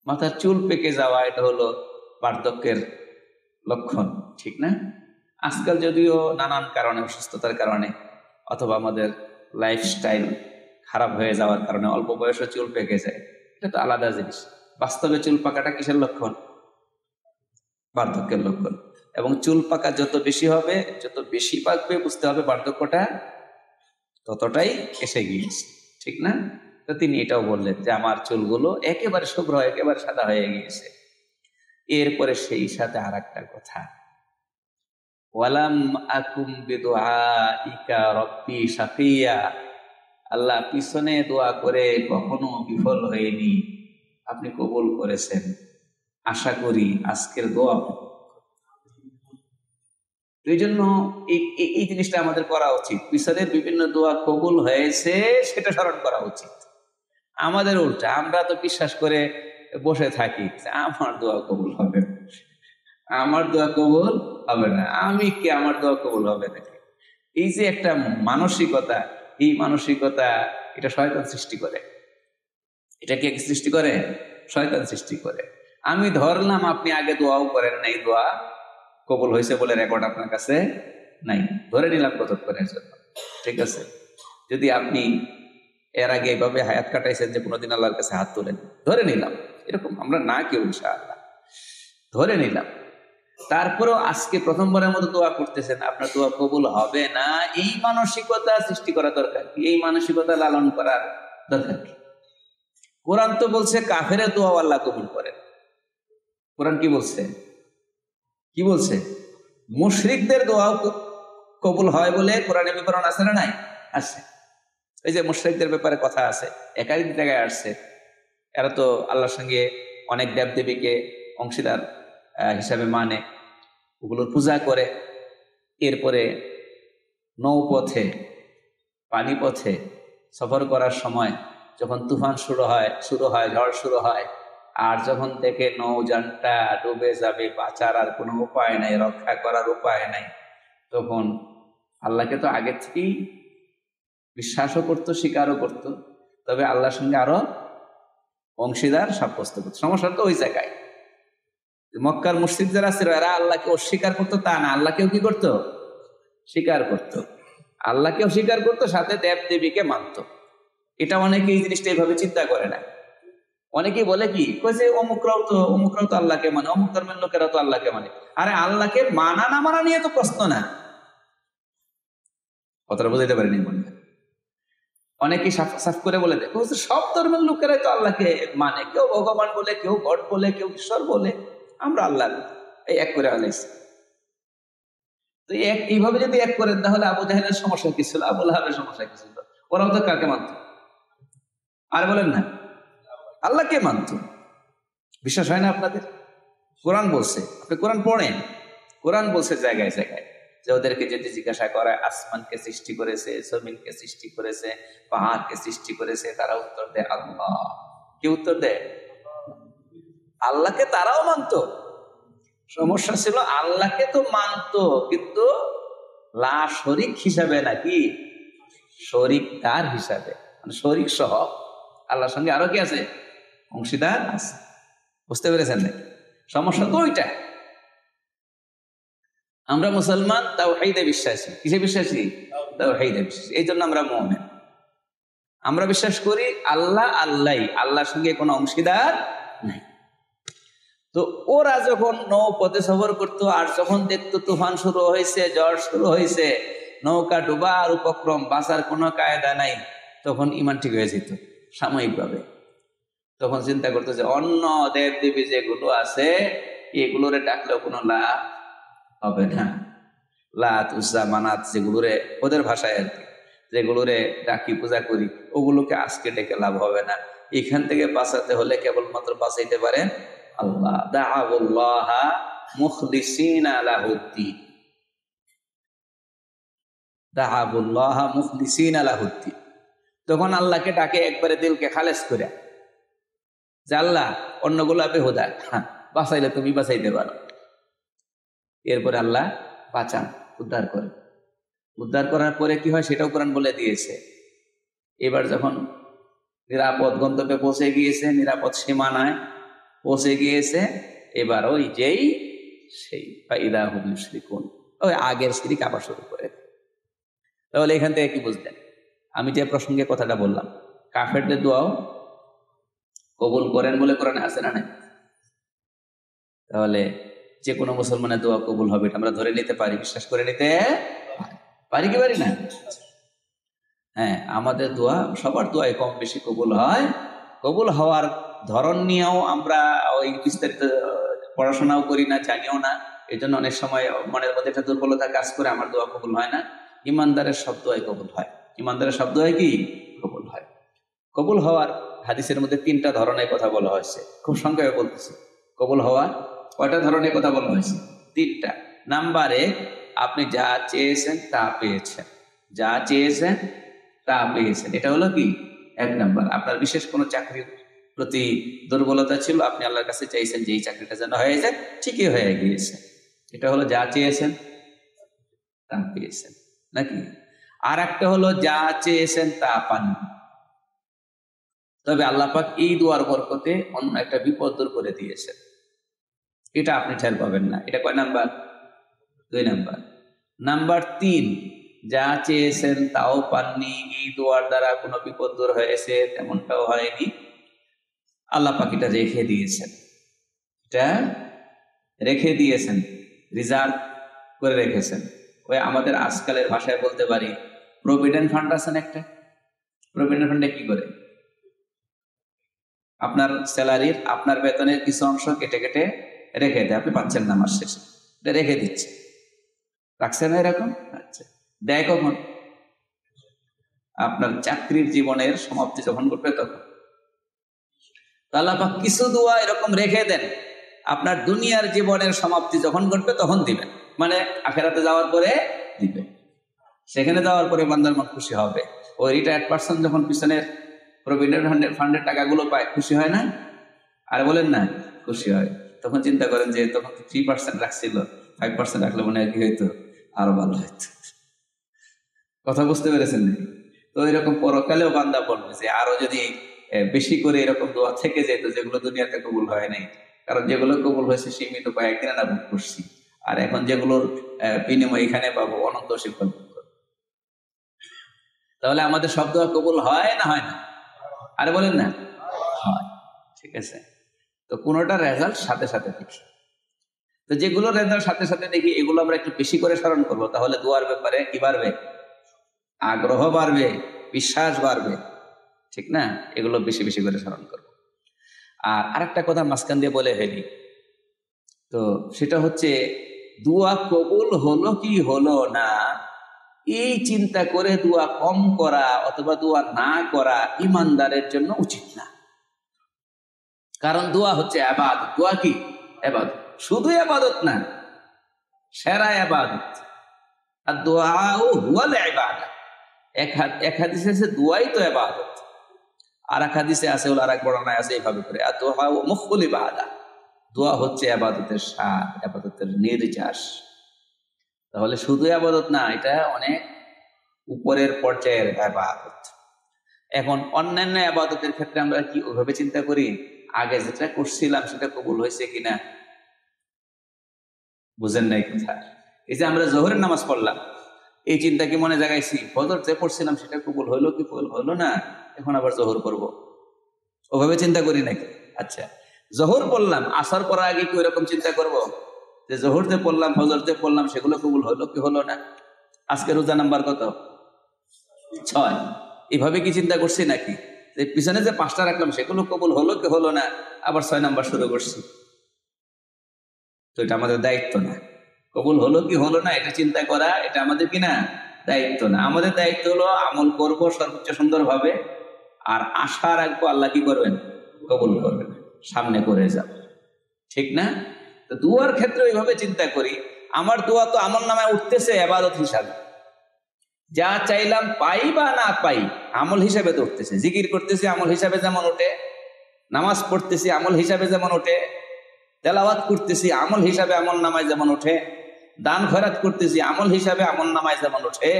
মাথার চুল পেকে যাওয়া, এটা হলো বার্ধক্যের লক্ষণ, ঠিক না? আজকাল যদিও নানান কারণে, অসুস্থতার কারণে অথবা আমাদের লাইফস্টাইল খারাপ হয়ে যাওয়ার কারণে অল্প বয়সে চুল পেকে যায়, এটা তো আলাদা জিনিস। বাস্তবে চুল পাকাটা কিসের লক্ষণ? বার্ধক্যের লক্ষণ। এবং চুল পাকা যত বেশি হবে, যত বেশি পাকবে, বুঝতে হবে বার্ধক্যটা ততটাই এসে গিয়েছে, ঠিক না? তো তিনি এটাও বললেন যে আমার চুলগুলো একেবারে শুভ্র, একেবারে সাদা হয়ে গিয়েছে। এরপরে সেই সাথে আর একটা কথা, ওয়ালাম আকুম বিদুআইকা রব্বি শাকিয়া, আল্লাহ পিছনে দোয়া করে কখনো বিফল হয়নি, আপনি কবুল করেছেন। আশা করি আজকের দোয়া, এই জন্য এই জিনিসটা আমাদের করা উচিত। পিছনের বিভিন্ন দোয়া কবুল হয়েছে সেটা স্মরণ করা উচিত। আমাদের উল্টা, আমরা তো বিশ্বাস করে বসে থাকি আমার দোয়া কবুল হবে না, আমার দোয়া কবুল হবে না, আমি কি আমার দোয়া কবুল হবে নাকি। এই যে একটা মানসিকতা, এই মানসিকতা এটা শয়তান সৃষ্টি করে। এটা কি সৃষ্টি করে? শয়তান সৃষ্টি করে। আমি ধরলাম আপনি আগে দোয়াও করেন নাই, দোয়া কবুল হয়েছে বলে রেকর্ড আপনার কাছে নাই, ধরে নিলাম কতক্ষণের জন্য, ঠিক আছে? যদি আপনি এর আগে এইভাবে হায়াত কাটাইছেন যে কোনোদিন আল্লাহর কাছে হাত তোলেন, ধরে নিলাম, এরকম আমরা না কেউ ইনশাআল্লাহ, ধরে নিলাম। তারপরেও আজকে প্রথমবারের মতো দোয়া করতেছেন, আপনার দোয়া কবুল হবে না, এই মানসিকতা সৃষ্টি করা দরকার কি? এই মানসিকতা লালন করার দরকার কি? কোরআন তো বলছে কাফেরের দোয়া আল্লাহ কবুল করেন। কোরআন কি বলছে? কি বলছে? মুশরিকদের দোয়াও কবুল হয় বলে কোরআনে বিবরণ আছে না নাই? আছে। এই যে মুশরিকদের ব্যাপারে কথা আছে, একাধিক জায়গায় আসছে। এরা তো আল্লাহর সঙ্গে অনেক দেবদেবীকে অংশীদার হিসাবে মানে, ওগুলোর পূজা করে। এরপরে নৌপথে, পানিপথে সফর করার সময় যখন তুফান শুরু হয়, ঝড় শুরু হয়, আর যখন দেখে নৌযানটা ডুবে যাবে, বাঁচার আর কোনো উপায় নাই, রক্ষা করার উপায় নাই, তখন আল্লাহকে তো আগে থেকেই বিশ্বাসও করতো, স্বীকারও করতো, তবে আল্লাহর সঙ্গে আরো অংশীদার সাব্যস্ত করতো। সমস্যা তো ওই জায়গায়, মক্কার মুশরিক যারা ছিল এরা আল্লাহকে অস্বীকার করতো তা না, আল্লাহকেও কি করতো? স্বীকার করতো। আল্লাহকেও স্বীকার করতো, সাথে দেব দেবীকে মানত। এটা অনেকে এই জিনিসটা এইভাবে চিন্তা করে না। অনেকেই বলে কি কইছে অমুকরাও তো আল্লাহকে মানে, অমুক ধর্মের লোকেরা তো আল্লাহকে মানে। আরে আল্লাহকে মানা না মানা নিয়ে তো প্রশ্ন না, কথাটা বুঝাইতে পারিনি মনে হয়। অনেকেই সাফ করে বলে দেয় সব ধর্মের লোকেরাই তো আল্লাহকে মানে, কেউ ভগবান বলে, কেউ গড বলে, কেউ ঈশ্বর বলে, আমরা আল্লাহ এই এক করে আলাইছি। তো এইভাবে যদি এক করেন তাহলে আবু জাহেলের সমস্যা কি ছিল, আবু লাহাবের সমস্যা কি ছিল? ওরাও তো কাকে মানত? আর বলেন না, আল্লাহকে মানত। বিশ্বাস হয় না আপনাদের? কোরআন বলছে, আপনি কোরআন পড়েন, কোরআন বলছে জায়গায় জায়গায় যে ওদেরকে যদি জিজ্ঞাসা করা আসমানকে সৃষ্টি করেছে, জমিনকে সৃষ্টি করেছে, পাহাড়কে সৃষ্টি করেছে, তারা উত্তর দেয় আল্লাহ। কি উত্তর দেয়? আল্লাহকে তারাও মানত। সমস্যা ছিল আল্লাহকে তো মানত, কিন্তু লা শরীক হিসাবে, নাকি শরীকদার হিসাবে, মানে শরীক সহ আল্লাহর সঙ্গে আরো কি আছে? অংশীদার আছে। বুঝতে পেরেছেন নাকি? সমস্যা তো ওইটা। আমরা মুসলমান তাওহীদে বিশ্বাসী। কিসে বিশ্বাসী? তাওহীদে বিশ্বাসী। এই জন্য আমরা মুমিন। আমরা বিশ্বাস করি আল্লাহ আল্লাহই, আল্লাহর সঙ্গে কোনো অংশীদার নাই। তো ওরা যখন নৌপথে সফর করতো, আর যখন দেখতো তুফান শুরু হয়েছে, ঝড় শুরু হয়েছে, নৌকা ডুবার উপক্রম, বাঁচার কোনো কায়দা নাই, তখন ইমান ঠিক হয়ে যেত সাময়িকভাবে। তখন চিন্তা করতো যে অন্য দেব দেবী যেগুলো আছে এগুলোরে ডাকলেও কোনো লাভ হবে না। লাত, উজ্জা, মানাত যেগুলোরে ওদের ভাষায় আর কি, যেগুলোরে ডাকি পূজা করি, ওগুলোকে আজকে ডেকে লাভ হবে না। এখান থেকে বাঁচাতে হলে কেবলমাত্র বাঁচাইতে পারেন আল্লাহ। দাআউল্লাহ মুখলিসিনা লাহুদ্দিন, দাআউল্লাহ মুখলিসিনা লাহুদ্দিন। তখন আল্লাহকে ডাকে একবারে দিলকে খালেস করে, যে আল্লাহ অন্যগুলো বেহুদা, হ্যাঁ বাঁচাইলে তুমি বাঁচাইতে পারো। এরপরে আল্লাহ বাঁচান, উদ্ধার করে। উদ্ধার করার পরে কি হয় সেটাও কোরআন বলে দিয়েছে। এবার যখন নিরাপদ গন্তব্যে পৌঁছে গিয়েছে, নিরাপদ সীমানায় পৌঁছে গিয়েছে, এবার ওই যেই সেই ফাইদা হুম ইউশরিকুন, ওই আগের শিরিক আবার শুরু করে। তাহলে এখান থেকে কি বুঝলেন? আমি যে প্রসঙ্গে কথাটা বললাম, কাফেরদের দোয়াও কবুল করেন বলে কোরআনে আছে না নাই? তাহলে যে কোনো মুসলমানের দোয়া কবুল হবে এটা আমরা ধরে নিতে পারি, বিশ্বাস করে নিতে পারি কি পারি না? হ্যাঁ, আমাদের দোয়া, সবার দোয়াই কম বেশি কবুল হয়। কবুল হওয়ার ধরন নিয়েও আমরা ওই বিস্তারিত পড়াশোনাও করি না, জানিও না। এই জন্য অনেক সময় মনের মধ্যে একটা দুর্বলতা কাজ করে, আমার দোয়া কবুল হয় না। ইমানদারের সব দোয়াই কবুল হয়। ইমানদারের সব দোয়াই কি কবুল হয়? কবুল হওয়ার হাদিসের মধ্যে 3টা ধরনের কথা বলা হয়েছে, খুব সংক্ষেপে বলতেছি। কবুল হওয়া কয়টা ধরনের কথা বলা হয়েছে? 3টা। নাম্বার 1, আপনি যা চেয়েছেন তা পেয়েছেন। যা চেয়েছেন তা পেয়েছেন, এটা হলো কি 1 নাম্বার। আপনার বিশেষ কোনো চাকরির প্রতি দুর্বলতা ছিল, আপনি আল্লাহর কাছে চাইছেন যে এই চাকরিটা যেন হয়ে যায়, ঠিকই হয়ে গিয়েছে। এটা হলো যা চেয়েছেন তা পেয়েছেন, নাকি? আর একটা হলো যা চেয়েছেন তা পাননি, তবে আল্লাহ পাক এই দোয়ার বরকতে অন্য একটা বিপদ দূর করে দিয়েছেন, এটা আপনি টের পাবেন না। এটা কয় নাম্বার? 2 নাম্বার। নাম্বার 3, যা চেয়েছেন তাও পাননি, এই দোয়ার দ্বারা কোনো বিপদ দূর হয়েছে তেমনটাও হয়নি, আল্লাহ পাক এটা রেখে দিয়েছেন। এটা রেখে দিয়েছেন, রিজার্ভ করে রেখেছেন। ওই আমাদের আজকালের ভাষায় বলতে পারি, প্রভিডেন্ট ফান্ড আছেন একটা, প্রভিডেন্ট ফান্ডে কি করে? আপনার স্যালারির, আপনার বেতনের কিছু অংশ কেটে কেটে রেখে দেয়, আপনি পাচ্ছেন না মাস শেষে, এটা রেখে দিচ্ছে। রাখছে না এরকম? আচ্ছা, দেয় কখন? আপনার চাকরির জীবনের সমাপ্তি যখন ঘটবে তখন। আল্লাহ পাক কিছু দোয়া এরকম রেখে দেন, আপনার দুনিয়ার জীবনের সমাপ্তি যখন ঘটবে তখন দিবেন, মানে আখেরাতে যাওয়ার পরে দিবেন। সেখানে যাওয়ার পরে বান্দার মন খুশি হবে। ওই রিটায়ার্ড পার্সন যখন পিছনের প্রভিডেন্ট ফান্ডের টাকাগুলো পায়, খুশি হয় না? আর বলেন না, খুশি হয়। তখন চিন্তা করেন যে তখন 3% রাখছিল, 5% রাখলে মনে হয় কি হইতো, আরো ভালো হইতো। কথা বুঝতে পেরেছেন নাকি? তো এরকম পরকালেও বান্দা বলবে যে আরো যদি বেশি করে এরকম দোয়া থেকে যেত যেগুলো দুনিয়াতে কবুল হয় নাই, কারণ যেগুলো কবুল হয়েছে সীমিত কয়েকদিন না ভোগ করছি, আর এখন যেগুলোর বিনিময় এখানে পাবো অনন্ত শিক্ষণ। তাহলে আমাদের সব দোয়া কবুল হয় না হয় না? আরে বলেন না, হয়। ঠিক আছে? তো কোনোটা রেজাল্ট সাথে সাথে দেখি। তো যেগুলো রেজাল্ট সাথে সাথে দেখি এগুলো আমরা একটু বেশি করে স্মরণ করবো, তাহলে দোয়ার ব্যাপারে কি বাড়বে? আগ্রহ বাড়বে, বিশ্বাস বাড়বে, ঠিক না? এগুলো বেশি বেশি করে স্মরণ করবো। আর আরেকটা কথা মাঝখান দিয়ে বলে ফেলি, তো সেটা হচ্ছে দোয়া কবুল হলো কি হলো না এই চিন্তা করে দোয়া কম করা অথবা দোয়া না করা ইমানদারের জন্য উচিত না। কারণ দোয়া হচ্ছে ইবাদত। দোয়া কি? ইবাদত। শুধু ইবাদত না, সেরা ইবাদত। আর দুআউ হুয়াল ইবাদত। এক হাদিসে আছে দোয়াই তো ইবাদত, আর এক হাদিসে আছে, ওর আরেক বর্ণনায় আছে এইভাবে করে, আর দুআউ মুখুল ইবাদত। দোয়া হচ্ছে ইবাদতের স্বাদ, ইবাদতের নির্যাস। তাহলে শুধু ইবাদত না, এটা অনেক উপরের পর্যায়ের ইবাদত। এখন অন্যান্য ইবাদতের ক্ষেত্রে আমরা কি ওইভাবে চিন্তা করি, আগে যেটা করছিলাম সেটা কবুল হয়েছে কিনা? বুঝেন নাই কথা? এই যে আমরা জোহরের নামাজ পড়লাম, এই চিন্তা কি মনে জাগাইছি? ফজর যে পড়ছিলাম সেটা কবুল হইলো কি হইলো না, এখন আবার জোহর করব, ওভাবে চিন্তা করি নাকি? আচ্ছা, জোহর পড়লাম, আসর পড়ার আগে কি ওইরকম চিন্তা করব যে জোহরতে পড়লাম, ফজরতে পড়লাম, সেগুলো কবুল হইলো কি হলো না? আজকে রোজা নাম্বার কত? 6। এভাবে কি চিন্তা করছি নাকি যে পিছনে যে 5টা রাখলাম সেগুলো কবুল হলো কি হলো না, আবার 6 নাম্বার শুরু করছি? তো এটা আমাদের দায়িত্ব না। কবুল হলো কি হলো না এটা চিন্তা করা, এটা আমাদের কি না? দায়িত্ব না। আমাদের দায়িত্ব হলো আমল করব সর্বোচ্চ সুন্দরভাবে, আর আশা রাখবো আল্লাহ কি করবেন? কবুল করবেন, সামনে করে যাব, ঠিক না? তো দুয়ার ক্ষেত্রে ওইভাবে চিন্তা করি, আমার দোয়া তো আমল নামায় উঠতেছে ইবাদত হিসাবে, যা চাইলাম পাই বা না পাই আমল হিসাবে তো উঠতেছে। জিকির করতেছি আমল হিসাবে যেমন ওঠে, নামাজ পড়তেছি আমল হিসাবে যেমন ওঠে, তেলাওয়াত করতেছি আমল হিসাবে আমল নামায় যেমন ওঠে, দান খয়রাত করতেছি আমল হিসাবে আমল নামায় যেমন ওঠে।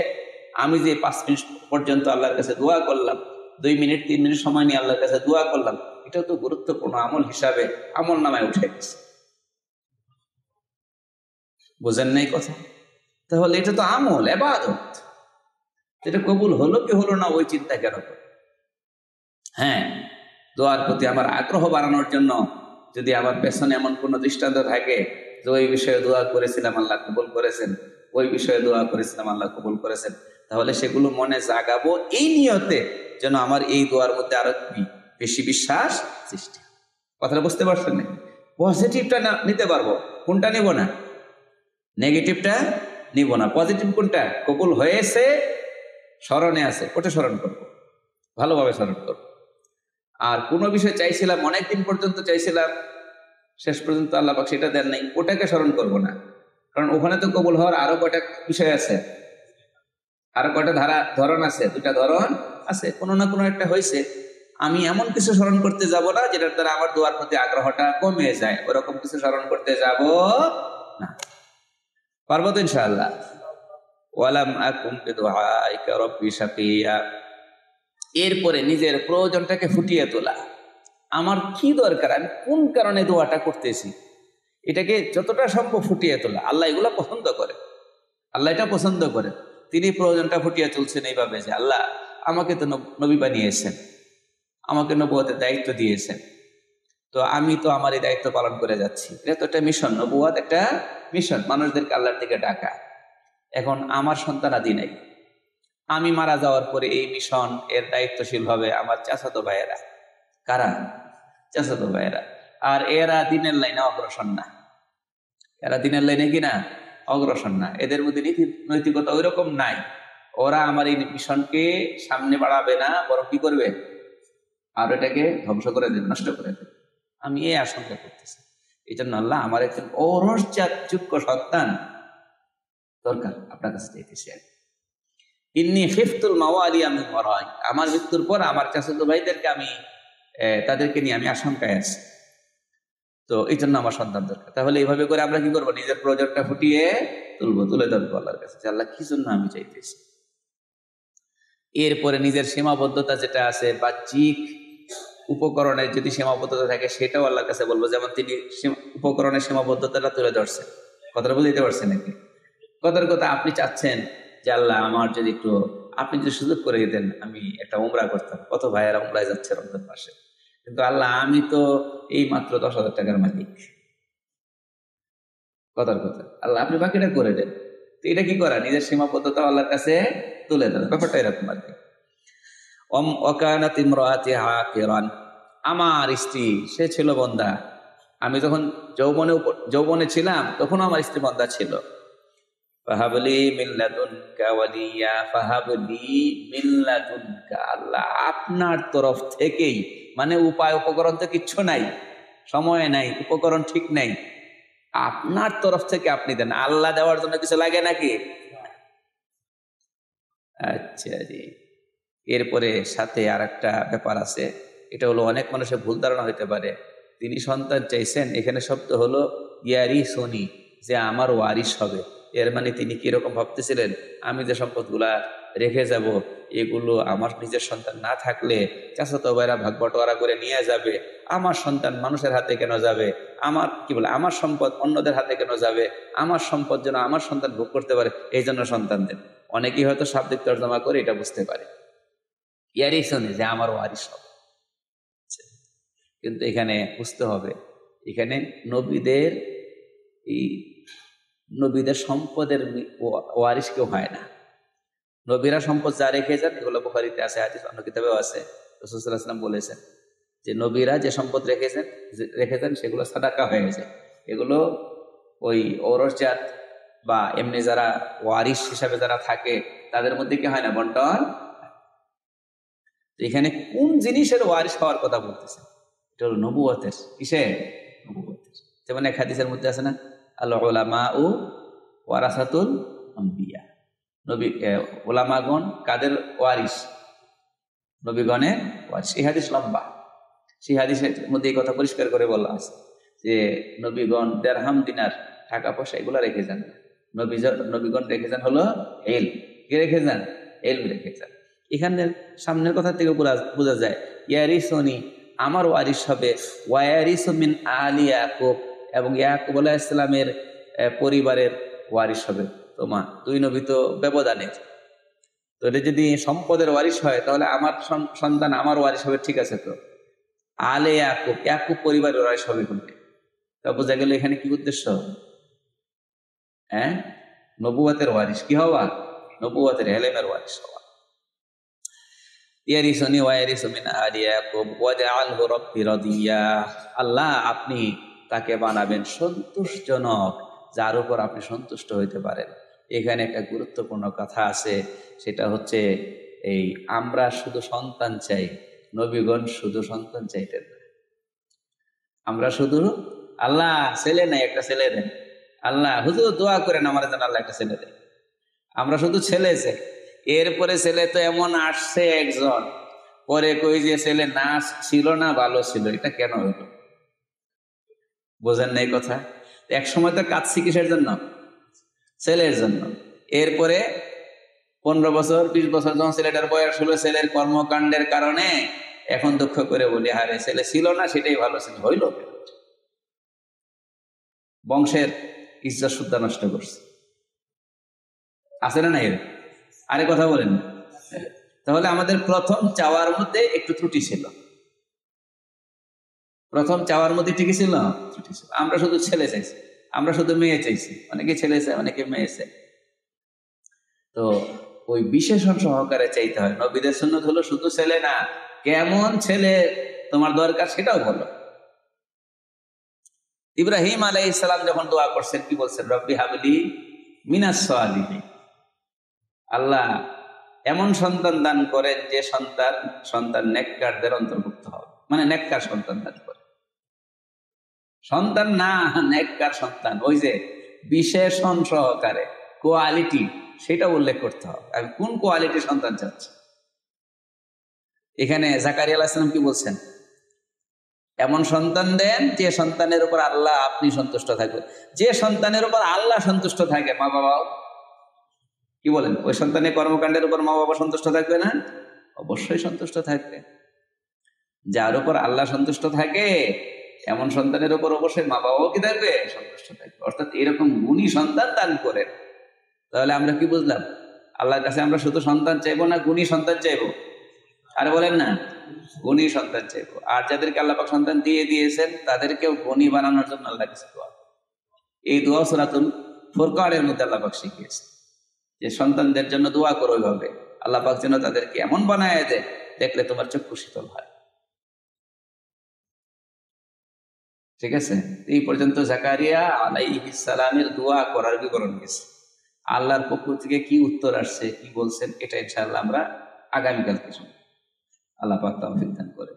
আমি যে 5 মিনিট পর্যন্ত আল্লাহর কাছে দোয়া করলাম, 2 মিনিট 3 মিনিট সময় নিয়ে আল্লাহর কাছে দোয়া করলাম, এটাও তো গুরুত্বপূর্ণ আমল হিসাবে আমল নামায় উঠে গেছে। বুঝেন নাই কথা? তাহলে এটা তো আমল, ইবাদত। এটা কবুল হলো কি হলো না ওই চিন্তা কেন করে? হ্যাঁ, দোয়ার প্রতি আমার আগ্রহ বাড়ানোর জন্য যদি আমার পেছনে এমন কোন দৃষ্টান্ত থাকে যে ওই বিষয়ে দোয়া করেছিলাম আল্লাহ কবুল করেছেন, ওই বিষয়ে দোয়া করেছিলাম আল্লাহ কবুল করেছেন, তাহলে সেগুলো মনে জাগাবো এই নিয়তে যেন আমার এই দোয়ার মধ্যে আরো বেশি বিশ্বাস সৃষ্টি। কথাটা বুঝতে পারছেন না? পজিটিভটা নিতে পারবো, কোনটা নিব না? নেগেটিভটা নিব না। পজিটিভ কোনটা? কবুল হয়েছে, স্মরণে আছে, ওটা স্মরণ করবো, ভালোভাবে স্মরণ করবো। আর কোনো বিষয় চাইছিলাম, অনেকদিন পর্যন্ত চাইছিলাম, শেষ পর্যন্ত আল্লাহ পাক সেটা দেন নাই, ওটাকে স্মরণ করব না। কারণ ওখানে তো কবুল হওয়ার আরো কয়টা বিষয় আছে, আরো কয়টা ধরন আছে, 2টা ধরন আছে, কোনো না কোনো একটা হয়েছে। আমি এমন কিছু স্মরণ করতে যাব না যেটার দ্বারা আমার দোয়ার প্রতি আগ্রহটা কমে যায়, ওরকম কিছু স্মরণ করতে যাব না। পারবো তো ইনশাআল্লাহ? ওয়ালাম আকুম বিদুআইকা রাব্বি শাকিয়া। এরপরে নিজের প্রয়োজনটাকে ফুটিয়ে তোলা, আমার কি দরকার, আমি কোন কারণে দোয়াটা করতেছি, এটাকে যতটা সম্ভব ফুটিয়ে তোলা। আল্লাহ এগুলো পছন্দ করে, আল্লাহ এটা পছন্দ করে। তিনি প্রয়োজনটা ফুটিয়ে তুলছেন এইভাবে যে আল্লাহ আমাকে তো নবী বানিয়েছেন, আমাকে নবুয়তের দায়িত্ব দিয়েছেন, তো আমি তো আমার এই দায়িত্ব পালন করে যাচ্ছি। এটা তো একটা মিশন, নবুয়ত একটা মিশন, মানুষদেরকে আল্লাহর দিকে ডাকা। এখন আমার সন্তানাদি নাই, আমি মারা যাওয়ার পরে এই মিশন এর দায়িত্বশীল হবে আমার চাচাতো ভাইয়েরা। কারা? চাচাতো ভাইয়েরা। আর এরা দিনের লাইনে অগ্রসর না, এরা দিনের লাইনে কিনা অগ্রসর না, এদের মধ্যে নৈতিকতা ওই রকম নাই। ওরা আমার এই মিশনকে সামনে বাড়াবে না, বরং কি করবে? আর এটাকে ধ্বংস করে দেবে, নষ্ট করে দেবে। আমি এই আশঙ্কা করতেছি। এই জন্য আল্লাহ আমার একজন যোগ্য সন্তান দরকার, আপনার কাছে চাইতেছি। ইন্নী খিফতুল মাওয়ালিয়া মিন ওয়ারাই, আমার মৃত্যুর পর আমার চাচাতো ভাইদেরকে আমি তাদেরকে নিয়ে আমি আশঙ্কায় আছি, তো এই জন্য আমার সন্তান দরকার। তাহলে এইভাবে করে আমরা কি করবো? নিজের প্রয়োজনটা ফুটিয়ে তুলে ধরবো আল্লাহর কাছে, আল্লাহ কি জন্য আমি চাইতেছি। এরপরে নিজের সীমাবদ্ধতা যেটা আছে, বাহ্যিক উপকরণের যদি সীমাবদ্ধতা থাকে সেটাও আল্লাহর কাছে বলবো। যেমন তিনি উপকরণের সীমাবদ্ধতাটা তুলে ধরছেন। কথাটা বুঝতে পারছেন নাকি? কথার কথা, আপনি চাচ্ছেন যে আল্লাহ আমার যদি আপনি যদি সুযোগ করে দিতেন আমি একটা উমরা করতাম। কত ভাইয়েরা উমরায় যাচ্ছে রমজান মাসে, কিন্তু আল্লাহ আমি তো এই মাত্র 10,000 টাকার মালিক। কথার কথা, আল্লাহ আপনি বাকিটা করে দেন। তো এটা কি করা, নিজের সীমাবদ্ধতা আল্লাহর কাছে তুলে দেন, ব্যাপারটা এরকম আর কি। ওয়াকানাত ইমরাতি আকিরান, আমার স্ত্রী সে ছিল বন্ধা। আমি যখন যৌবনে ছিলাম তখন আমার স্ত্রী বন্ধা ছিল। ফাহাবলি মিন লাদুনকা ওয়ালিয়া, ফাহাবলি মিন লাদুনকা, আল্লাহ আপনার তরফ থেকেই, মানে উপায় উপকরণ তো কিচ্ছু নাই, সময় নাই, উপকরণ ঠিক নাই, আপনার তরফ থেকে আপনি দেন। আল্লাহ দেওয়ার জন্য কিছু লাগে নাকি? আচ্ছা জি। এরপরে সাথে আর একটা ব্যাপার আছে, এটা হলো অনেক মানুষের ভুল ধারণা হইতে পারে। তিনি সন্তান চাইছেন, এখানে শব্দ হলো ইয়ারি সোনি, যে আমার ওয়ারিশ হবে। এর মানে তিনি কিরকম ভাবতেছিলেন, আমি যে সম্পদগুলা রেখে যাব এগুলো আমার নিজের সন্তান না থাকলে চাচাতো ভাইরা ভাগ বটোয়ারা করে নিয়ে যাবে, আমার সন্তান মানুষের হাতে কেন যাবে, আমার কি বলে আমার সম্পদ অন্যদের হাতে কেন যাবে, আমার সম্পদ যেন আমার সন্তান ভোগ করতে পারে, এই জন্য সন্তান দেন। অনেকেই হয়তো শাব্দিক তর্জমা করে এটা বুঝতে পারে ইয়ারি সোনি, যে আমার ওয়ারিশ হবে। কিন্তু এখানে বুঝতে হবে, এখানে নবীদের সম্পদের ওয়ারিশ কেউ হয় না। নবীরা সম্পদ যা রেখে যান, এগুলো বুখারীতে আছে, হাদিস অন্য কিতাবেও আছে। রাসূল সাল্লাল্লাহু আলাইহি ওয়াসাল্লাম বলেছেন যে নবীরা যে সম্পদ রেখেছেন সেগুলো সাদাকা হয়ে যায়। এগুলো ওই ঔরসজাত বা এমনি যারা ওয়ারিশ হিসাবে যারা থাকে তাদের মধ্যে কি হয় না, বন্টন। এখানে কোন জিনিসের ওয়ারিশ হওয়ার কথা বলতেছে, এটা হলো নবুয়তের। কিসের? নবুয়তের। যেমন এক হাদিসের মধ্যে আছে না, আল উলামাউ ওয়ারাসাতুল আম্বিয়া, নবী ওলামাগণ কাদের ওয়ারিশ? নবীগণের ওয়ারিশ। এই হাদিস লম্বা, সেই হাদিসের মধ্যে এই কথা পরিষ্কার করে বলা আছে যে নবীগণ দিরহাম দিনার টাকা পয়সা এগুলো রেখে যান। নবীগণ রেখে যান হলো ইলম। কে রেখে যান? ইলম রেখে যান। এখানে সামনের কথা থেকে বোঝা যায় ইয়ারিসুনি, আমার ওয়ারিশ হবে, ওয়ারিসু মিন আলি ইয়াকুব, এবং ইয়াকুব আলাইহিস সালামের পরিবারের ওয়ারিশ হবে। তোমার দুই নবী তো ব্যবধানের, তো এটা যদি সম্পদের ওয়ারিশ হয় তাহলে আমার সন্তান আমার ওয়ারিশ হবে, ঠিক আছে। তো আলে ইয়াকুব, ইয়াকুব পরিবারের ওয়ারিশ হবে কোনটা? তা বোঝা গেল এখানে কি উদ্দেশ্য, হ্যাঁ, নবুয়তের ওয়ারিশ কি হওয়া, নবুয়তের ইলমের ওয়ারিশ হওয়া। ইয়ারিসুনি ওয়ারিসু মিন আলি ইয়াকুব ওয়াজআলহু রাব্বি রাদিয়া, আল্লাহ আপনি তাকে বানাবেন সন্তুষ্টজনক, যার উপর আপনি সন্তুষ্ট হইতে পারেন। এখানে একটা গুরুত্বপূর্ণ কথা আছে, সেটা হচ্ছে এই আমরা শুধু সন্তান চাই, নবীগণ শুধু সন্তান চাইতেন না। আমরা শুধু আল্লাহ ছেলে নাই, একটা ছেলে দেন, আল্লাহ হুজুর দোয়া করেন আমার যেন আল্লাহ একটা ছেলে দেন, আমরা শুধু ছেলে চাই। এরপরে ছেলে তো এমন আসছে একজন, পরে কই যে ছেলে না ছিল না ভালো ছিল, এটা কেন হইল? বোঝেন না এই কথা? এক সময় তো কাঁদছি কিসের জন্য? ছেলের জন্য। এরপরে 15 বছর 20 বছর যখন ছেলেটার বয়স হলো, ছেলের কর্মকাণ্ডের কারণে এখন দুঃখ করে বলি হারে ছেলে ছিল না, সেটাই ভালো ছিল। হইল বংশের ইজ্জত সুদ্ধা নষ্ট করছে, আছে না নাই? আরে কথা বলেন। তাহলে আমাদের প্রথম চাওয়ার মধ্যে একটু ত্রুটি ছিল, প্রথম চাওয়ার মধ্যে ঠিকই ছিল, ত্রুটি ছিল। আমরা শুধু ছেলে চাইছি, আমরা শুধু মেয়ে চাইছি, অনেকে ছেলে চায় অনেকে মেয়ে চায়। তো ওই বিশেষণ সহকারে চাইতে হয়। নবীদের সুন্নাত হলো শুধু ছেলে না, কেমন ছেলে তোমার দরকার সেটাও বলো। ইব্রাহিম আলাইহিস সালাম যখন দোয়া করছেন কি বলছেন? রব্বি হাবলি মিনাস সালিহিন, আল্লাহ এমন সন্তান দান করেন যে সন্তান নেককারদের অন্তর্ভুক্ত হবে, মানে নেককার সন্তান দান করে। সন্তান না, নেককার সন্তান, ওই যে বিশেষণ সহকারে কোয়ালিটি, সেটা উল্লেখ করতে হবে। আমি কোন কোয়ালিটির সন্তান চাচ্ছি? এখানে জাকারিয়া আলাইহিস সালাম কি বলছেন? এমন সন্তান দেন যে সন্তানের উপর আল্লাহ আপনি সন্তুষ্ট থাকবেন। যে সন্তানের উপর আল্লাহ সন্তুষ্ট থাকে, মা বাবা কি বলেন, ওই সন্তানের কর্মকাণ্ডের উপর মা বাবা সন্তুষ্ট থাকবে না? অবশ্যই সন্তুষ্ট থাকবে। যার উপর আল্লাহ সন্তুষ্ট থাকে এমন সন্তানের উপর অবশ্যই মা বাবাও কি থাকবে? সন্তুষ্ট থাকবে। অর্থাৎ এরকম গুণী সন্তান দান করেন। তাহলে আমরা কি বুঝলাম? আল্লাহর কাছে আমরা শুধু সন্তান চাইবো না গুণী সন্তান চাইবো? আর বলেন না, গুণী সন্তান চাইবো। আর যাদেরকে আল্লাহ পাক সন্তান দিয়ে দিয়েছেন তাদেরকেও গুণী বানানোর জন্য আল্লাহ কাছে দোয়া। এই দোয়া সূরাতুল ফুরকানের মধ্যে আল্লাহ পাক শিখিয়েছে যে সন্তানদের জন্য দোয়া করো ওইভাবে, আল্লাহ পাক যেন তাদেরকে এমন বানায় দেয় দেখলে তোমার চক্ষু শীতল হয়। ঠিক আছে, এই পর্যন্ত জাকারিয়া আলাইহিস সালামের দোয়া করার বিবরণ গেছে। আল্লাহর পক্ষ থেকে কি উত্তর আসছে, কি বলছেন, এটা ইনশাআল্লাহ আমরা আগামীকালকে শুনব। আল্লাহ পাক তৌফিক দান করে।